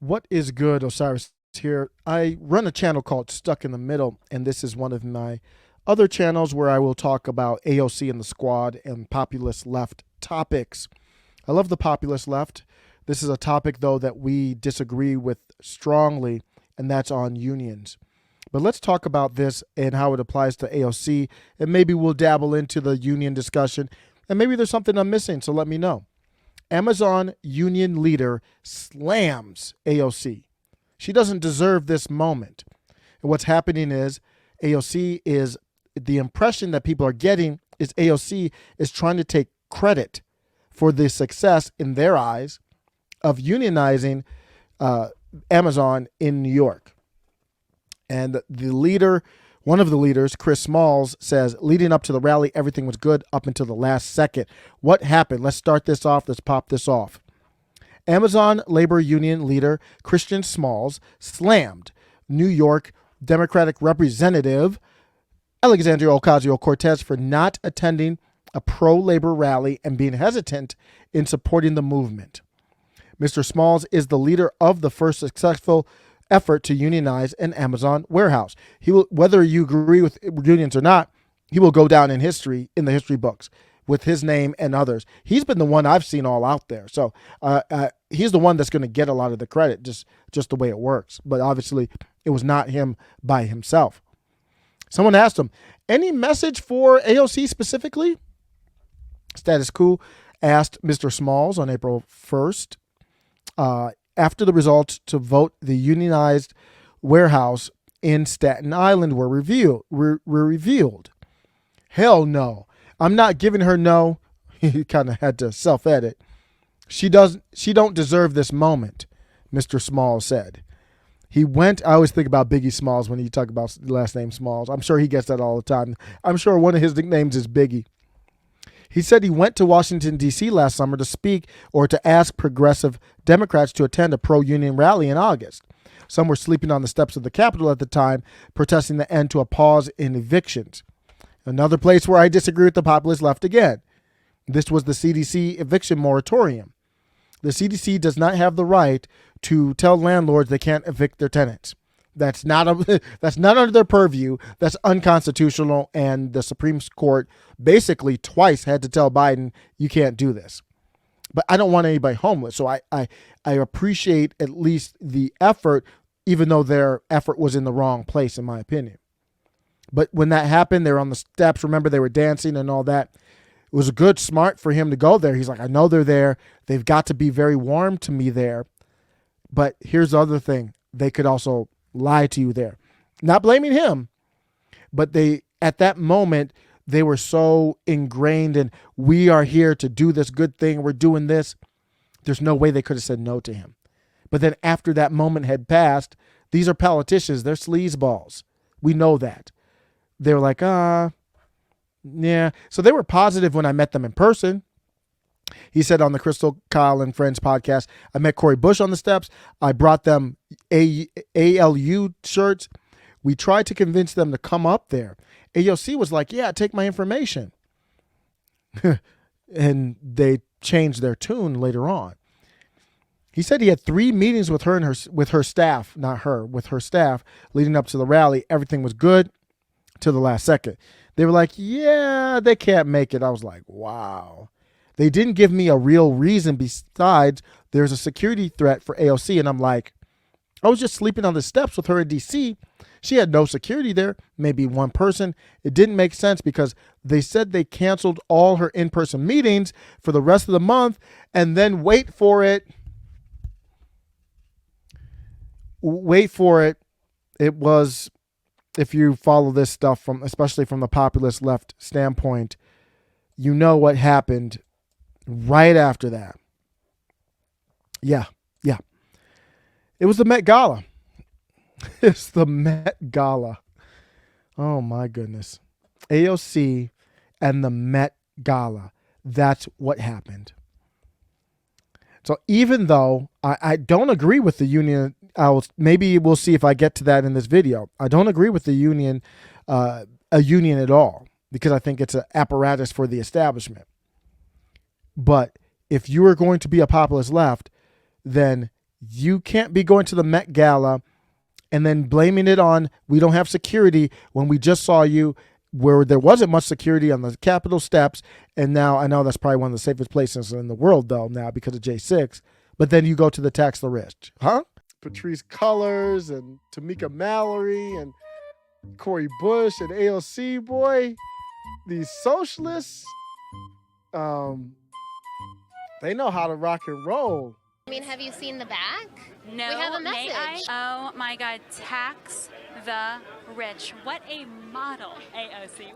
What is good, Osiris here? I run a channel called Stuck in the Middle, and this is one of my other channels where I will talk about AOC and the squad and populist left topics. I love the populist left. This is a topic, though, that we disagree with strongly, and that's on unions. But let's talk about this and how it applies to AOC, and maybe we'll dabble into the union discussion, and maybe there's something I'm missing, so let me know. Amazon union leader slams AOC. She doesn't deserve this moment. And what's happening is AOC is, the impression that people are getting is AOC is trying to take credit for the success in their eyes of unionizing Amazon in New York. And the leader, one of the leaders, Chris Smalls, says, leading up to the rally, everything was good up until the last second. What happened? Let's start this off. Let's pop this off. Amazon labor union leader Christian Smalls slammed New York Democratic Representative Alexandria Ocasio-Cortez for not attending a pro-labor rally and being hesitant in supporting the movement. Mr. Smalls is the leader of the first successful effort to unionize an Amazon warehouse. He will, whether you agree with unions or not, he will go down in history, in the history books, with his name and others. He's been the one I've seen all out there. So he's the one that's going to get a lot of the credit, just the way it works. But obviously, it was not him by himself. Someone asked him, any message for AOC specifically? Status Coup asked Mr. Smalls on April 1st, after the results to vote the unionized warehouse in Staten Island were revealed. Hell no. I'm not giving her no. He kind of had to self-edit. She don't deserve this moment, Mr. Smalls said. He went, I always think about Biggie Smalls when you talk about the last name Smalls. I'm sure he gets that all the time. I'm sure one of his nicknames is Biggie. He said he went to Washington, D.C. last summer to speak or to ask progressive Democrats to attend a pro-union rally in August. Some were sleeping on the steps of the Capitol at the time, protesting the end to a pause in evictions. Another place where I disagree with the populist left again. This was the CDC eviction moratorium. The CDC does not have the right to tell landlords they can't evict their tenants. That's not under their purview. That's unconstitutional, and the Supreme Court basically twice had to tell Biden, you can't do this. But I don't want anybody homeless, so I appreciate at least the effort, even though their effort was in the wrong place, in my opinion. But when that happened, they were on the steps. Remember, they were dancing and all that. It was good, smart for him to go there. He's like, I know they're there. They've got to be very warm to me there. But here's the other thing. They could also lie to you there. Not blaming him, but they, at that moment, they were so ingrained in, we are here to do this good thing. We're doing this. There's no way they could have said no to him. But then after that moment had passed, these are politicians. They're sleazeballs. We know that. They were like, yeah. So they were positive when I met them in person. He said on the Crystal Kyle and Friends podcast, I met Cori Bush on the steps. I brought them ALU shirts. We tried to convince them to come up there. AOC was like, yeah, take my information. And they changed their tune later on. He said he had 3 meetings with her and her staff, not her, with her staff leading up to the rally. Everything was good till the last second. They were like, yeah, they can't make it. I was like, wow. They didn't give me a real reason besides there's a security threat for AOC. And I'm like, I was just sleeping on the steps with her in D.C. She had no security there, maybe one person. It didn't make sense because they said they canceled all her in-person meetings for the rest of the month. And then wait for it. It was, if you follow this stuff from, especially from the populist left standpoint, you know what happened right after that. Yeah. It was the Met Gala. It's the Met Gala. Oh my goodness. AOC and the Met Gala. That's what happened. So even though I don't agree with the union, maybe we'll see if I get to that in this video. I don't agree with the union, a union at all, because I think it's an apparatus for the establishment. But if you are going to be a populist left, then You can't be going to the Met Gala and then blaming it on we don't have security when we just saw you where there wasn't much security on the Capitol steps. And now I know that's probably one of the safest places in the world, though, now because of J6. But then you go to the tax the rich, huh? Patrice Cullors and Tamika Mallory and Cori Bush and AOC, boy. These socialists, they know how to rock and roll. I mean, have you seen the back? No, we have a message. may I? Oh my God, tax the rich. What a model, AOC.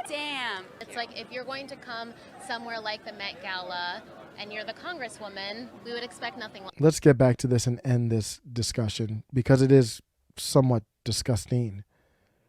Damn. It's like if you're going to come somewhere like the Met Gala and you're the congresswoman, we would expect nothing less. Let's get back to this and end this discussion because it is somewhat disgusting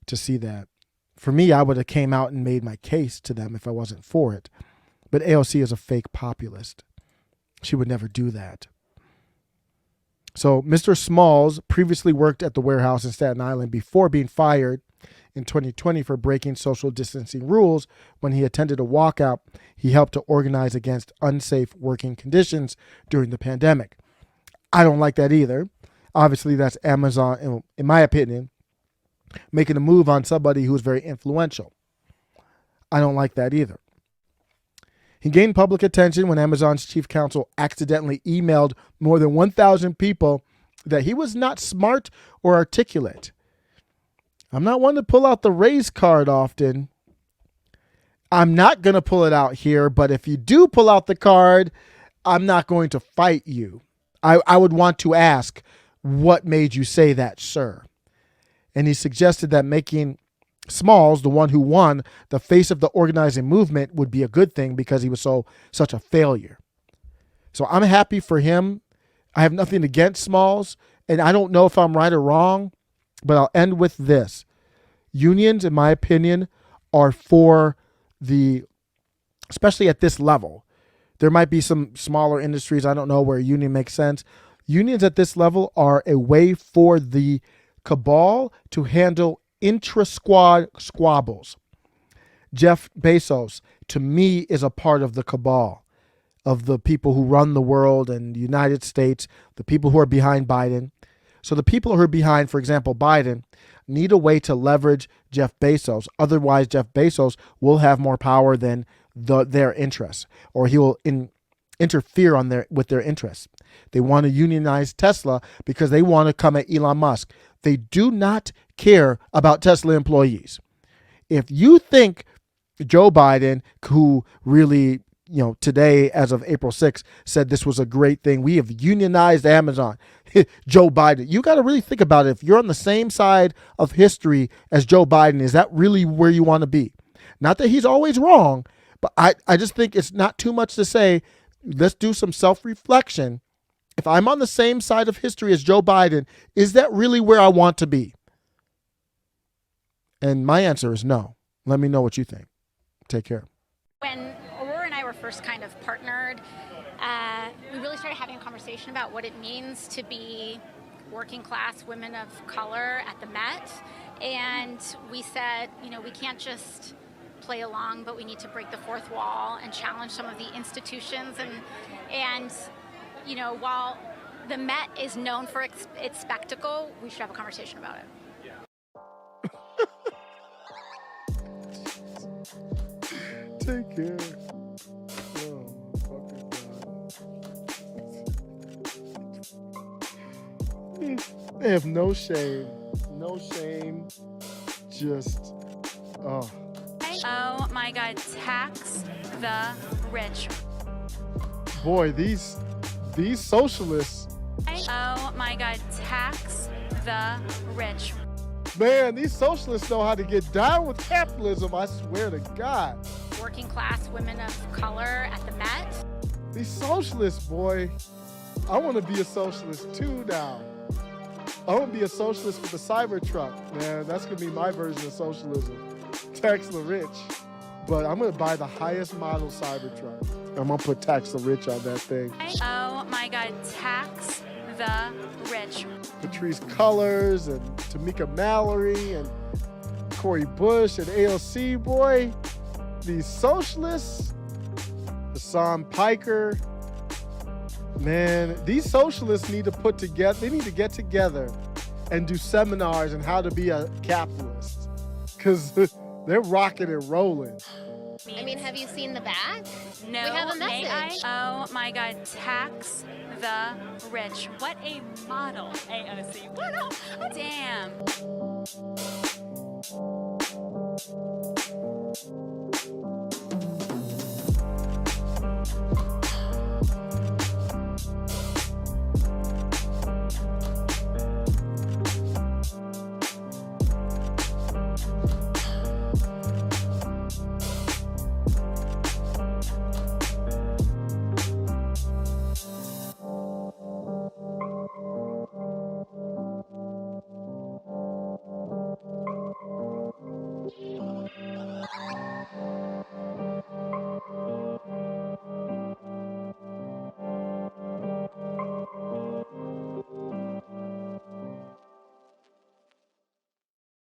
to see that. For me, I would have came out and made my case to them if I wasn't for it. But AOC is a fake populist. She would never do that. So Mr. Smalls previously worked at the warehouse in Staten Island before being fired in 2020 for breaking social distancing rules. When he attended a walkout, he helped to organize against unsafe working conditions during the pandemic. I don't like that either. Obviously, that's Amazon, in my opinion, making a move on somebody who's very influential. I don't like that either. He gained public attention when Amazon's chief counsel accidentally emailed more than 1,000 people that he was not smart or articulate. I'm not one to pull out the raise card often. I'm not going to pull it out here, but if you do pull out the card, I'm not going to fight you. I would want to ask, what made you say that, sir? And he suggested that making Smalls, the one who won, the face of the organizing movement would be a good thing because he was such a failure. So I'm happy for him. I have nothing against Smalls, and I don't know if I'm right or wrong, but I'll end with this. Unions, in my opinion, are for especially at this level. There might be some smaller industries, I don't know, where a union makes sense. Unions at this level are a way for the cabal to handle intra-squad squabbles. Jeff Bezos, to me, is a part of the cabal of the people who run the world and the United States, the people who are behind Biden. So the people who are behind, for example, Biden, need a way to leverage Jeff Bezos. Otherwise, Jeff Bezos will have more power than their interests, or he will interfere with their interests. They want to unionize Tesla because they want to come at Elon Musk. They do not care about Tesla employees. If you think Joe Biden, who really, today, as of April 6th, said this was a great thing, we have unionized Amazon, Joe Biden, you got to really think about it. If you're on the same side of history as Joe Biden, is that really where you want to be? Not that he's always wrong, but I just think it's not too much to say, let's do some self-reflection. If I'm on the same side of history as Joe Biden, is that really where I want to be? And my answer is no. Let me know what you think. Take care. When Aurora and I were first kind of partnered, we really started having a conversation about what it means to be working class women of color at the Met. And we said, we can't just play along, but we need to break the fourth wall and challenge some of the institutions. And while the Met is known for its spectacle, we should have a conversation about it. Take care. Oh, fucking God. They have no shame. No shame. Just, oh. Oh my God, tax the rich. Boy, these socialists. Oh my God, tax the rich. Man, these socialists know how to get down with capitalism, I swear to God. Working class women of color at the Met. These socialists, boy. I want to be a socialist too now. I want to be a socialist with a Cybertruck, man. That's going to be my version of socialism. Tax the rich. But I'm going to buy the highest model Cybertruck. I'm going to put tax the rich on that thing. Oh my God, tax the rich. Patrice Cullors and Tamika Mallory and Cori Bush and AOC, boy. These socialists, Hassan Piker, Man, these socialists need to they need to get together and do seminars on how to be a capitalist. Because they're rocking and rolling. I mean, have you seen the back? No, we have a may I? message. Oh my God, tax the rich. What a model, AOC. What a damn.